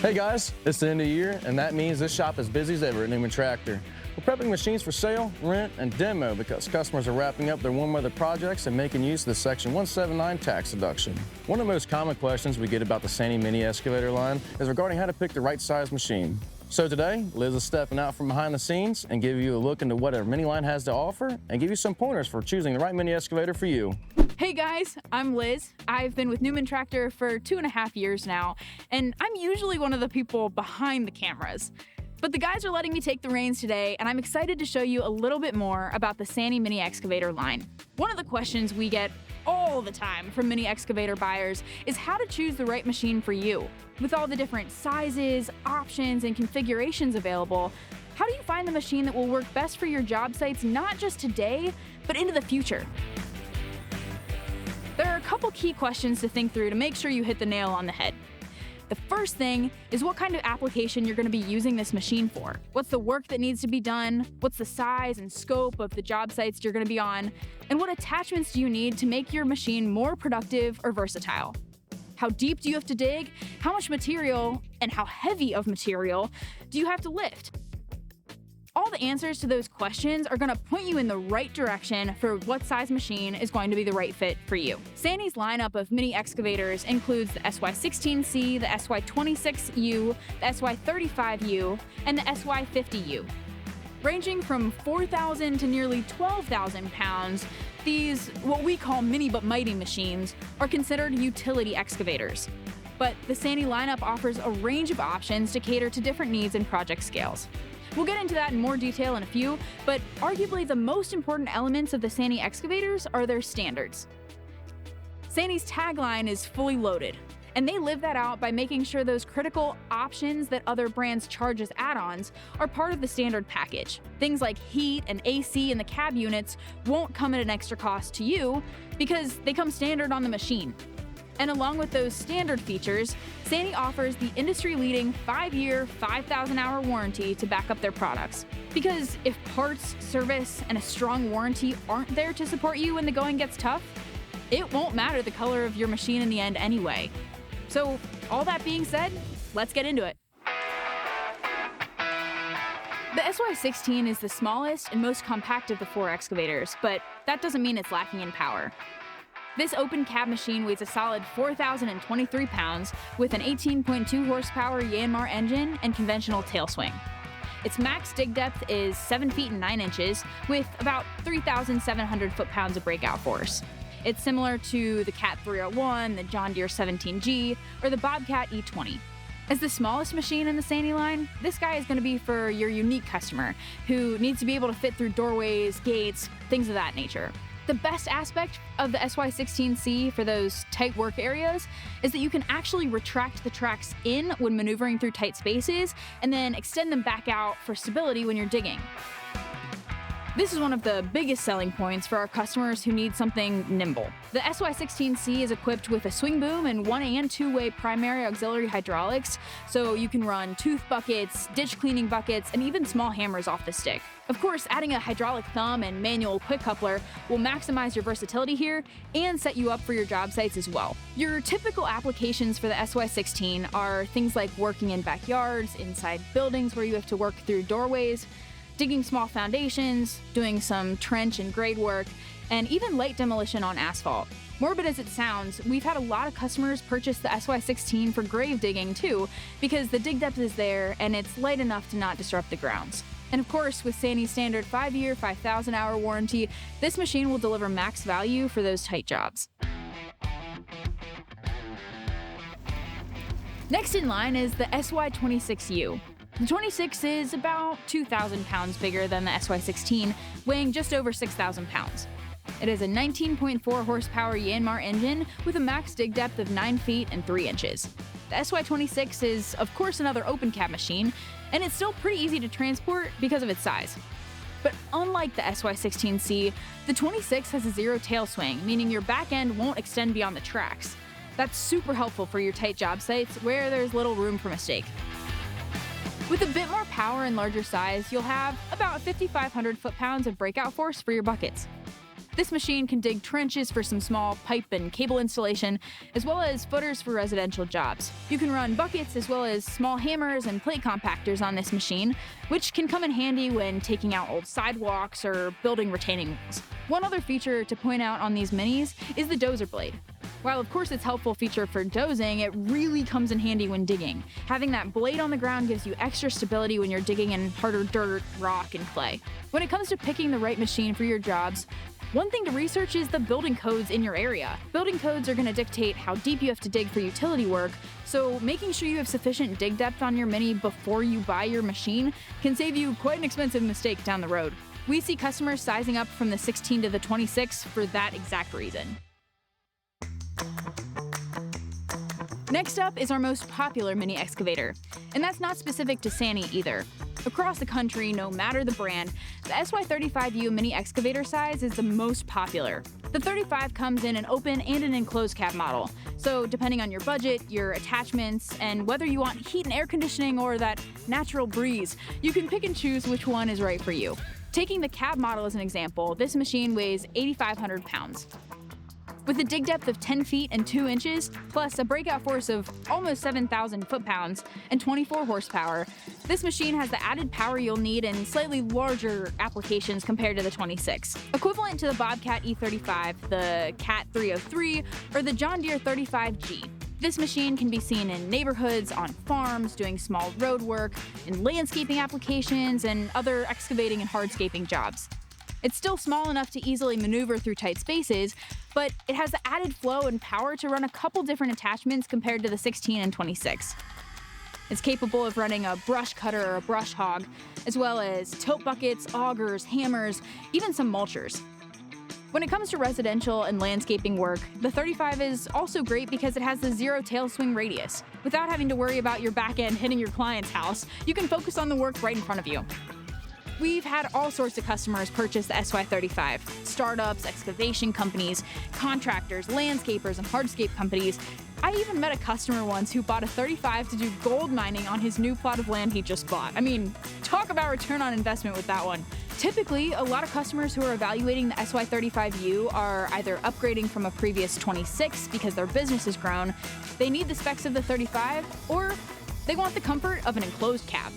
Hey guys, it's the end of the year, and that means this shop is busy as ever at Newman Tractor. We're prepping machines for sale, rent, and demo because customers are wrapping up their warm weather projects and making use of the Section 179 tax deduction. One of the most common questions we get about the SANY mini excavator line is regarding how to pick the right size machine. So today, Liz is stepping out from behind the scenes and give you a look into what our mini line has to offer and give you some pointers for choosing the right mini excavator for you. Hey guys, I'm Liz. I've been with Newman Tractor for 2.5 years now, and I'm usually one of the people behind the cameras. But the guys are letting me take the reins today, and I'm excited to show you a little bit more about the SANY mini excavator line. One of the questions we get all the time from mini excavator buyers is how to choose the right machine for you. With all the different sizes, options, and configurations available, how do you find the machine that will work best for your job sites not just today, but into the future? There are a couple key questions to think through to make sure you hit the nail on the head. The first thing is what kind of application you're going to be using this machine for. What's the work that needs to be done? What's the size and scope of the job sites you're going to be on? And what attachments do you need to make your machine more productive or versatile? How deep do you have to dig? How much material and how heavy of material do you have to lift? All the answers to those questions are going to point you in the right direction for what size machine is going to be the right fit for you. SANY's lineup of mini excavators includes the SY16C, the SY26U, the SY35U, and the SY50U. Ranging from 4,000 to nearly 12,000 pounds, these, what we call mini but mighty machines, are considered utility excavators. But the SANY lineup offers a range of options to cater to different needs and project scales. We'll get into that in more detail in a few, but arguably the most important elements of the SANY excavators are their standards. SANY's tagline is fully loaded, and they live that out by making sure those critical options that other brands charge as add-ons are part of the standard package. Things like heat and AC in the cab units won't come at an extra cost to you because they come standard on the machine. And along with those standard features, SANY offers the industry-leading 5-year, 5,000-hour warranty to back up their products. Because if parts, service, and a strong warranty aren't there to support you when the going gets tough, it won't matter the color of your machine in the end anyway. So, all that being said, let's get into it. The SY16 is the smallest and most compact of the 4 excavators, but that doesn't mean it's lacking in power. This open cab machine weighs a solid 4,023 pounds with an 18.2 horsepower Yanmar engine and conventional tail swing. Its max dig depth is 7 feet and 9 inches with about 3,700 foot-pounds of breakout force. It's similar to the Cat 301, the John Deere 17G, or the Bobcat E20. As the smallest machine in the SANY line, this guy is going to be for your unique customer who needs to be able to fit through doorways, gates, things of that nature. The best aspect of the SY16C for those tight work areas is that you can actually retract the tracks in when maneuvering through tight spaces and then extend them back out for stability when you're digging. This is one of the biggest selling points for our customers who need something nimble. The SY16C is equipped with a swing boom and 1- and 2-way primary auxiliary hydraulics, so you can run tooth buckets, ditch cleaning buckets, and even small hammers off the stick. Of course, adding a hydraulic thumb and manual quick coupler will maximize your versatility here and set you up for your job sites as well. Your typical applications for the SY16 are things like working in backyards, inside buildings where you have to work through doorways, digging small foundations, doing some trench and grade work, and even light demolition on asphalt. Morbid as it sounds, we've had a lot of customers purchase the SY16 for grave digging too, because the dig depth is there and it's light enough to not disrupt the grounds. And of course, with SANY's standard 5-year, 5,000-hour warranty, this machine will deliver max value for those tight jobs. Next in line is the SY26U. The 26 is about 2,000 pounds bigger than the SY16, weighing just over 6,000 pounds. It is a 19.4 horsepower Yanmar engine with a max dig depth of 9 feet and 3 inches. The SY26 is, of course, another open cab machine, and it's still pretty easy to transport because of its size. But unlike the SY16C, the 26 has a zero tail swing, meaning your back end won't extend beyond the tracks. That's super helpful for your tight job sites where there's little room for mistake. With a bit more power and larger size, you'll have about 5,500 foot-pounds of breakout force for your buckets. This machine can dig trenches for some small pipe and cable installation, as well as footers for residential jobs. You can run buckets as well as small hammers and plate compactors on this machine, which can come in handy when taking out old sidewalks or building retaining walls. One other feature to point out on these minis is the dozer blade. While of course it's a helpful feature for dozing, it really comes in handy when digging. Having that blade on the ground gives you extra stability when you're digging in harder dirt, rock, and clay. When it comes to picking the right machine for your jobs, one thing to research is the building codes in your area. Building codes are going to dictate how deep you have to dig for utility work, so making sure you have sufficient dig depth on your Mini before you buy your machine can save you quite an expensive mistake down the road. We see customers sizing up from the 16 to the 26 for that exact reason. Next up is our most popular mini excavator, and that's not specific to SANY either. Across the country, no matter the brand, the SY35U mini excavator size is the most popular. The 35 comes in an open and an enclosed cab model, so depending on your budget, your attachments, and whether you want heat and air conditioning or that natural breeze, you can pick and choose which one is right for you. Taking the cab model as an example, this machine weighs 8,500 pounds. With a dig depth of 10 feet and 2 inches, plus a breakout force of almost 7,000 foot-pounds and 24 horsepower, this machine has the added power you'll need in slightly larger applications compared to the 26. Equivalent to the Bobcat E35, the Cat 303, or the John Deere 35G. This machine can be seen in neighborhoods, on farms, doing small road work, in landscaping applications, and other excavating and hardscaping jobs. It's still small enough to easily maneuver through tight spaces, but it has the added flow and power to run a couple different attachments compared to the 16 and 26. It's capable of running a brush cutter or a brush hog, as well as tilt buckets, augers, hammers, even some mulchers. When it comes to residential and landscaping work, the 35 is also great because it has the zero tail swing radius. Without having to worry about your back end hitting your client's house, you can focus on the work right in front of you. We've had all sorts of customers purchase the SY35. Startups, excavation companies, contractors, landscapers, and hardscape companies. I even met a customer once who bought a 35 to do gold mining on his new plot of land he just bought. I mean, talk about return on investment with that one. Typically, a lot of customers who are evaluating the SY35U are either upgrading from a previous 26 because their business has grown, they need the specs of the 35, or they want the comfort of an enclosed cab.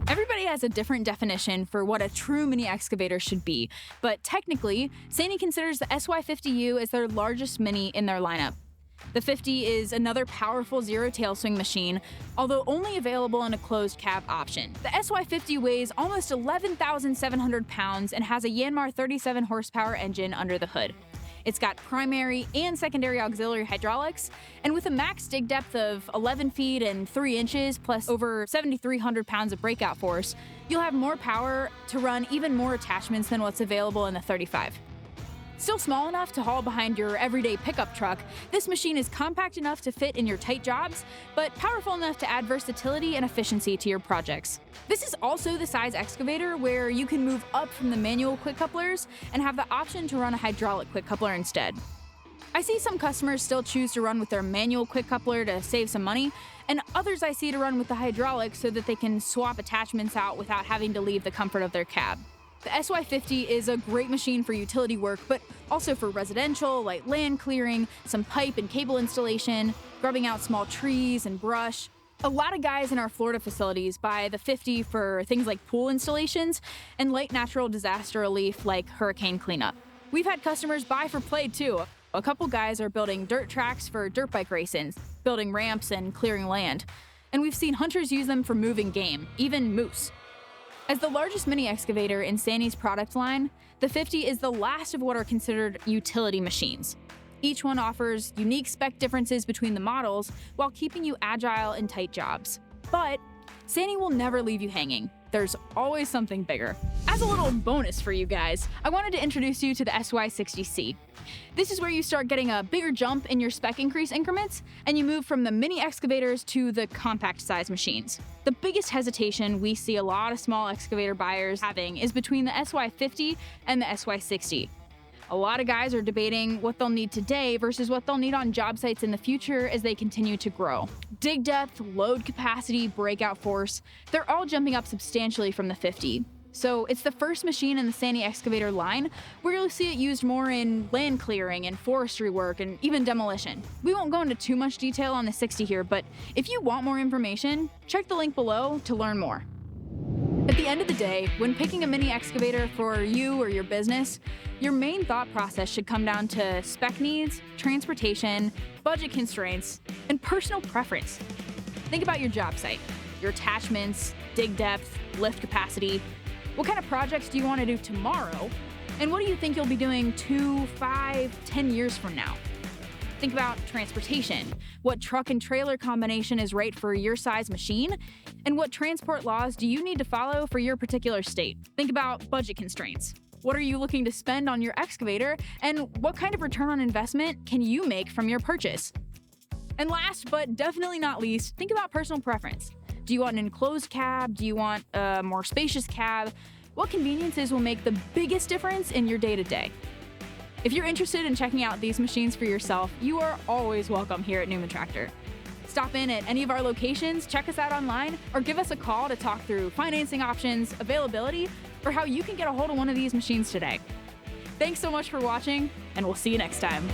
Everybody has a different definition for what a true mini excavator should be, but technically, SANY considers the SY50U as their largest mini in their lineup. The 50 is another powerful zero tail swing machine, although only available in a closed cab option. The SY50 weighs almost 11,700 pounds and has a Yanmar 37 horsepower engine under the hood. It's got primary and secondary auxiliary hydraulics, and with a max dig depth of 11 feet and 3 inches, plus over 7,300 pounds of breakout force, you'll have more power to run even more attachments than what's available in the 35. Still small enough to haul behind your everyday pickup truck, this machine is compact enough to fit in your tight jobs, but powerful enough to add versatility and efficiency to your projects. This is also the size excavator where you can move up from the manual quick couplers and have the option to run a hydraulic quick coupler instead. I see some customers still choose to run with their manual quick coupler to save some money, and others I see to run with the hydraulic so that they can swap attachments out without having to leave the comfort of their cab. The SY50 is a great machine for utility work, but also for residential, like land clearing, some pipe and cable installation, grubbing out small trees and brush. A lot of guys in our Florida facilities buy the 50 for things like pool installations and light natural disaster relief like hurricane cleanup. We've had customers buy for play too. A couple guys are building dirt tracks for dirt bike racing, building ramps and clearing land. And we've seen hunters use them for moving game, even moose. As the largest mini excavator in SANY's product line, the 50 is the last of what are considered utility machines. Each one offers unique spec differences between the models while keeping you agile in tight jobs. But SANY will never leave you hanging. There's always something bigger. As a little bonus for you guys, I wanted to introduce you to the SY60C. This is where you start getting a bigger jump in your spec increase increments, and you move from the mini excavators to the compact size machines. The biggest hesitation we see a lot of small excavator buyers having is between the SY50 and the SY60. A lot of guys are debating what they'll need today versus what they'll need on job sites in the future as they continue to grow. Dig depth, load capacity, breakout force, they're all jumping up substantially from the 50. So it's the first machine in the SANY excavator line where you'll see it used more in land clearing and forestry work and even demolition. We won't go into too much detail on the 60 here, but if you want more information, check the link below to learn more. At the end of the day, when picking a mini excavator for you or your business, your main thought process should come down to spec needs, transportation, budget constraints, and personal preference. Think about your job site, your attachments, dig depth, lift capacity. What kind of projects do you want to do tomorrow? And what do you think you'll be doing 2, 5, 10 years from now? Think about transportation. What truck and trailer combination is right for your size machine? And what transport laws do you need to follow for your particular state? Think about budget constraints. What are you looking to spend on your excavator? And what kind of return on investment can you make from your purchase? And last but definitely not least, think about personal preference. Do you want an enclosed cab? Do you want a more spacious cab? What conveniences will make the biggest difference in your day-to-day? If you're interested in checking out these machines for yourself, you are always welcome here at Newman Tractor. Stop in at any of our locations, check us out online, or give us a call to talk through financing options, availability, or how you can get a hold of one of these machines today. Thanks so much for watching, and we'll see you next time.